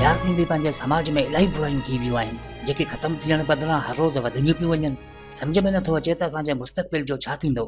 यार सिंधी पंहिंजे समाज में इलाही बुरायूं थी वियूं आहिनि जेके ख़तमु थियण बदिरां हर रोज़ वधंदियूं पियूं वञनि। सम्झ में नथो अचे त असांजे मुस्तक़बिल जो छा थींदो।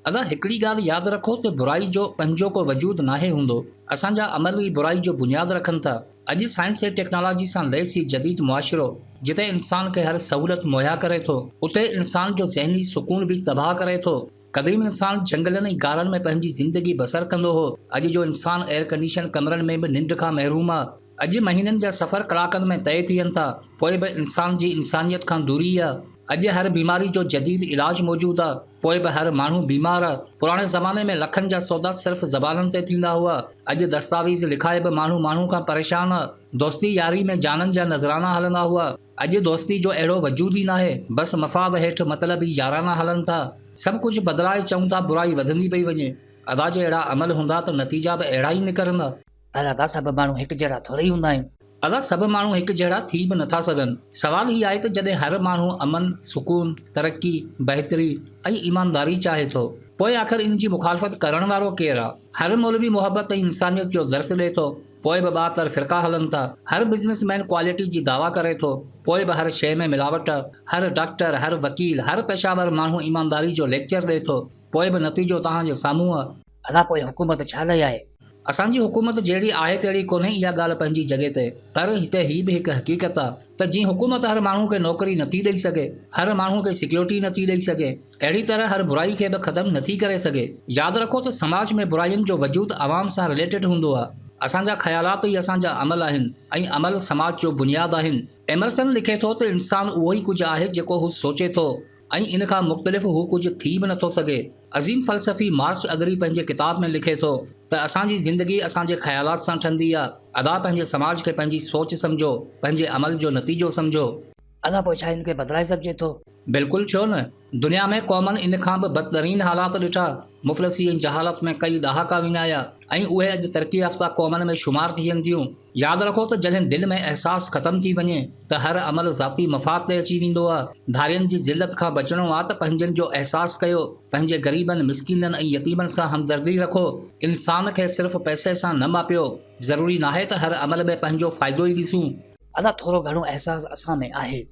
अदा हिकिड़ी ॻाल्हि यादि रखो त बुराई जो पंहिंजो को वजूद नाहे हूंदो। असांजा अमल ई बुराई जो बुनियादु रखनि था। अॼु साइंस ऐं टेक्नोलॉजी सां लैस ई जदीद मुआशिरो जिते इंसान खे हर सहूलियत मुहैया करे थो उते इंसान जो ज़हनी सुकून बि तबाह करे थो। क़दीम इंसान जंगलनि ऐं गारनि में पंहिंजी ज़िंदगी बसर कंदो हो। अॼु जो इंसान एयर कंडीशन कमरनि में बि निंड खां महरूम आहे। अॼु महीननि जा सफ़र कलाकनि में तय थियनि था, पोइ बि इंसान जी इंसानियत खां दूरी आहे। अॼु हर बीमारी जो जदीद इलाज मौजूदु आहे, पोइ बि हर माण्हू बीमार आहे। पुराणे ज़माने में लखनि जा सौदा सिर्फ़ ज़बाननि ते थींदा हुआ। अॼु दस्तावेज़ लिखाए बि माण्हू खां परेशान आहे। दोस्ती यारी में जाननि जा नज़राना हलंदा हुआ। अॼु दोस्ती जो अहिड़ो वजूद ई नाहे, बसि मफ़ाद हेठि मतिलबी याराना हलनि था। सभु कुझु बदिलाए चऊं था, बुराई वधंदी पई वञे। अदा जे अहिड़ा अमल हूंदा त नतीजा बि अहिड़ा ई निकिरंदा। पर अदा सभु माण्हू हिकु जहिड़ा थोरे ई हूंदा आहिनि। अदा सभु माण्हू हिकु जहिड़ा थी बि नथा सघनि। सवाल ही आहे त जॾहिं हर माण्हू अमन, सुकून, तरक़ी, बहितरी ऐं ईमानदारी चाहे थो, पोइ आख़िर इन जी मुखालफ़त करण वारो केरु आहे? हर मौलवी मोहबत ऐं इंसानियत जो दर्स ॾिए थो, पोइ बि ॿातर फ़िरका हलनि था। हर बिज़नेसमैन क्वालिटी जी दावा करे थो, पोइ बि हर शइ में मिलावट। हर डॉक्टर, हर वकील, हर पेशावर माण्हू ईमानदारी जो लेक्चर ॾिए थो, पोइ बि नतीजो तव्हांजे साम्हूं आहे। अदा पोइ हुकूमत छा लाइ आहे? असांजी हुकूमत जहिड़ी आहे तहिड़ी कोन्हे, इहा ॻाल्हि पंहिंजी जॻह ते। पर हिते ही बि हिकु हक़ीक़त आहे त जीअं हुकूमत हर माण्हू खे नौकरी नथी ॾेई सघे, हर माण्हू खे सिक्योरिटी नथी ॾेई सघे, अहिड़ी तरह हर बुराई खे बि ख़तमु नथी करे सघे। यादि रखो त समाज में बुराइयुनि जो वजूद आवाम सां रिलेटेड हूंदो आहे। असांजा ख़्यालात ई असांजा अमल आहिनि ऐं अमल समाज जो बुनियादु आहिनि। एमरसन लिखे थो त इंसानु उहो ई कुझु आहे जेको हू सोचे थो ऐं इन खां मुख़्तलिफ़ हू कुझु थी बि नथो सघे। अज़ीम फ़लसफ़ी मार्क्स अदरी पंहिंजे किताब में लिखे थो त असांजी ज़िंदगी असांजे ख़्यालात सां ठहंदी आहे। अदा पंहिंजे समाज खे पंहिंजी सोच सम्झो, पंहिंजे अमल जो नतीजो सम्झो। अदा पोइ छा इनखे बदिलाए सघिजे थो? बिल्कुलु छो न। दुनिया में क़ौमनि इन खां बि बदतरीन हालात ॾिठा। मुफ़लिसी ऐं जहालत में कई ॾहाका विञाया ऐं उहे अॼु तरक़ी याफ़्ता क़ौमनि में शुमार थियनि थियूं। यादि रखो त जॾहिं दिलि में अहसासु ख़तमु थी वञे त हर अमल ज़ाती मफ़ाद ते अची वेंदो आहे। धारियुनि जी ज़िलत खां बचणो आहे त पंहिंजनि जो अहसासु कयो। पंहिंजे ग़रीबनि, मिसकीननि ऐं यतीमनि सां हमदर्दी रखो। इंसान खे सिर्फ़ पैसे सां न मापियो। ज़रूरी नाहे त हर अमल में पंहिंजो फ़ाइदो ई ॾिसूं। अदा थोरो घणो अहसासु असां में आहे।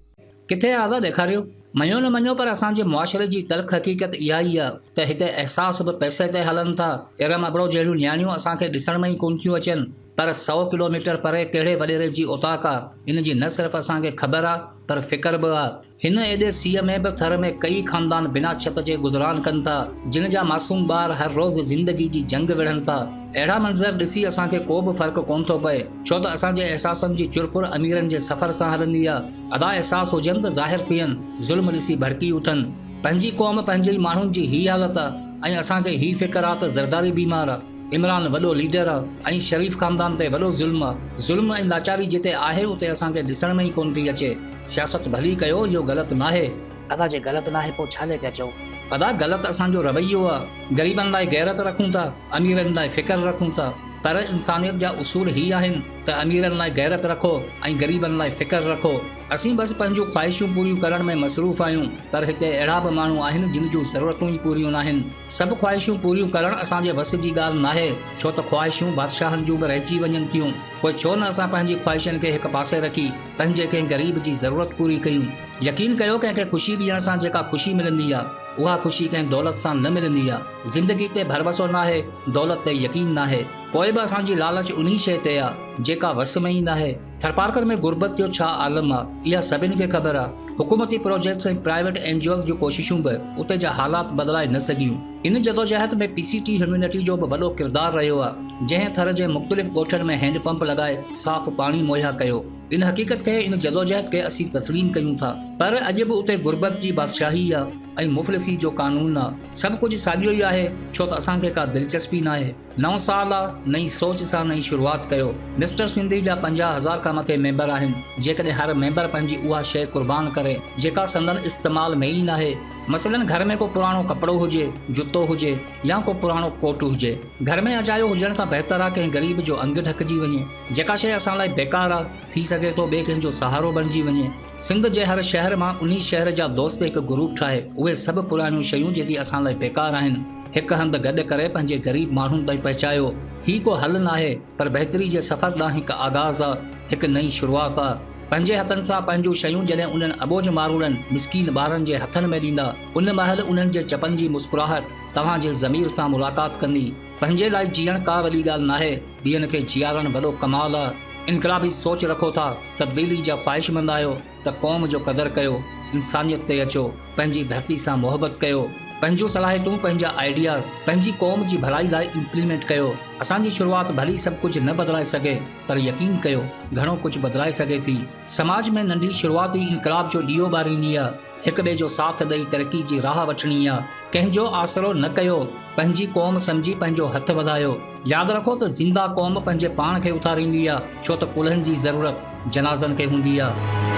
किथे आहे अदा? ॾेखारियो। मञो न मञो, पर असांजे मुआशिरे जी तल्ख़ हक़ीक़त इहा ई आहे त हिते अहसास बि पैसे ते हलनि था। इरम अबड़ो जहिड़ियूं न्याणियूं असांखे ॾिसण में ई कोन थियूं अचनि, पर 100 किलोमीटर परे कहिड़े वॾेरे जी औताक आहे, इन जी न सिर्फ़ु असांखे ख़बर आहे पर फ़िकर बि आहे। हिन एॾे सीअ में बि थर में कई ख़ानदान बिना छत जे गुज़रान कनि था, जिन जा मासूम ॿार हर रोज़ ज़िंदगी जी जंग विढ़नि था। अहिड़ा मंज़र ॾिसी असांखे को बि फ़र्क़ु कोन थो पए, छो त असांजे अहसासनि जी चुरपुर अमीरनि जे सफ़र सां हलंदी आहे। अदा अहसास हुजनि त ज़ाहिर थियनि, ज़ुल्म ॾिसी भड़की उथनि। पंहिंजी क़ौम, पंहिंजे ई माण्हुनि जी ही हालत आहे ऐं असांखे ही फ़िक्र आहे त ज़रदारी बीमार आहे, इमरान वॾो लीडर आहे ऐं शरीफ़ ख़ानदान ते वॾो ज़ुल्म आहे। ज़ुल्म ऐं लाचारी जिते आहे उते असांखे ॾिसण में ई कोन थी अचे। सियासत भली कयो, इहो ग़लति नाहे। अदा जे ग़लति नाहे पोइ छा ले पिया चओ? अदा ग़लति असांजो रवैयो आहे। ग़रीबनि लाइ गैरत रखूं था, अमीरनि लाइ फ़िक्र रखूं था, पर इंसानियत जा उसूल ही आहिनि त अमीरनि लाइ गैरत रखो ऐं ग़रीबनि लाइ फ़िक्र रखो। असीं बसि पंहिंजूं ख़्वाहिशूं पूरियूं करण में मसरूफ़ आहियूं, पर हिते अहिड़ा बि माण्हू आहिनि जिन जूं ज़रूरतूं ई पूरियूं नाहिनि। सभु ख़्वाहिशूं पूरियूं करणु असांजे वस जी ॻाल्हि नाहे, छो त ख़्वाहिशूं बादशाहनि जूं बि रहिजी वञनि थियूं। पोइ छो न असां पंहिंजी ख़्वाहिशनि खे हिकु पासे रखी पंहिंजे कंहिं ग़रीब जी ज़रूरत पूरी कयूं। यकीन कयो, कंहिंखे ख़ुशी ॾियण सां जेका ख़ुशी मिलंदी आहे उहा ख़ुशी कंहिं दौलत सां न मिलंदी आहे। ज़िंदगी ते भरवसो नाहे, दौलत ते यकीन नाहे, पोइ बि असांजी लालच उन शइ ते आहे जेका वस में ई नाहे। थरपारकर में गुरबत जो छा आलम आहे, इहा सभिनि खे ख़बर आहे। हुकूमती प्रोजेक्ट्स ऐं प्राइवेट एनजीओ जूं कोशिशूं बि उते जा हालात बदिलाए न सघियूं। इन जदोजहद में PCT ह्यूमैनिटी जो बि वॾो किरदारु रहियो आहे, जंहिं थर जे मुख़्तलिफ़ ॻोठनि में हैंड पंप लॻाए साफ़ पाणी मुहैया कयो। इन हक़ीक़त खे, इन जदोजहद खे असीं तस्लीम कयूं था, पर अॼु बि उते गुरबत जी बादशाही आहे ऐं मुफ़लिसी जो कानून आहे। सभु कुझु साॻियो ई आहे, छो त असांखे का दिलचस्पी नाहे। नओं साल आहे, नई सोच सां नई शुरूआति कयो। मिस्टर सिंधी जा 50,000 खां मथे मेंबर आहिनि। जेकॾहिं हर मेंबर पंहिंजी उहा शइ क़ुर्बान करे जेका संदन इस्तेमाल में ई नाहे, मसलन घर में को पुराणो कपिड़ो हुजे, जुतो हुजे या को पुराणो कोट हुजे, घर में अजायो हुजण खां बहितर आहे कंहिं ग़रीब जो अंग ढकिजी वञे। जेका शइ असां लाइ बेकार आहे, थी सघे थो ॿिए कंहिंजो सहारो बणिजी वञे। सिंध जे हर शहर मां उन शहर जा दोस्त हिकु ग्रुप ठाहे उहे सभु पुराणियूं शयूं जेकी असां लाइ बेकार आहिनि हिकु हंधि गॾु करे पंहिंजे ग़रीब माण्हुनि ताईं पहुचायो। ही को हल न आहे पर बहितरी जे सफ़र ॾांहुं हिकु आगाज़ आहे, हिकु नई शुरूआति आहे। पंहिंजे हथनि सां पंहिंजूं शयूं जॾहिं उन्हनि अबोझ माण्हुनि मिसकीन ॿारनि जे हथनि में ॾींदा, उन महिल उन्हनि जे चपनि जी मुस्कुराहट तव्हांजे ज़मीर सां मुलाक़ात कंदी। पंहिंजे लाइ जीअण का वॾी ॻाल्हि न आहे, ॿियनि खे जीआरणु वॾो कमाल आहे। इनकलाबी सोच रखो था, तब्दीली जा ख़्वाहिशमंद आहियो त क़ौम जो क़दुरु कयो, इंसानियत ते अचो, पंहिंजी धरती सां मुहबत कयो, पंहिंजूं सलाहियतूं पंहिंजा आइडियाज़ पंहिंजी क़ौम जी भलाई लाइ इम्प्लीमेंट कयो। असांजी शुरूआति भली सभु कुझु न बदिलाए सघे पर यकीन कयो घणो कुझु बदिलाए सघे थी। समाज में नंढी शुरूआती इनकलाब जो ॾीओ ॿारींदी आहे, हिक ॿिए जो साथ ॾेई तरक़ी जी राह वठणी आहे। कंहिंजो आसरो न कयो, पंहिंजी क़ौम सम्झी पंहिंजो हथ वधायो। यादि रखो त ज़िंदा क़ौम पंहिंजे पाण खे उथारींदी आहे, छो त कुल्हनि जी ज़रूरत जनाज़नि खे हूंदी आहे।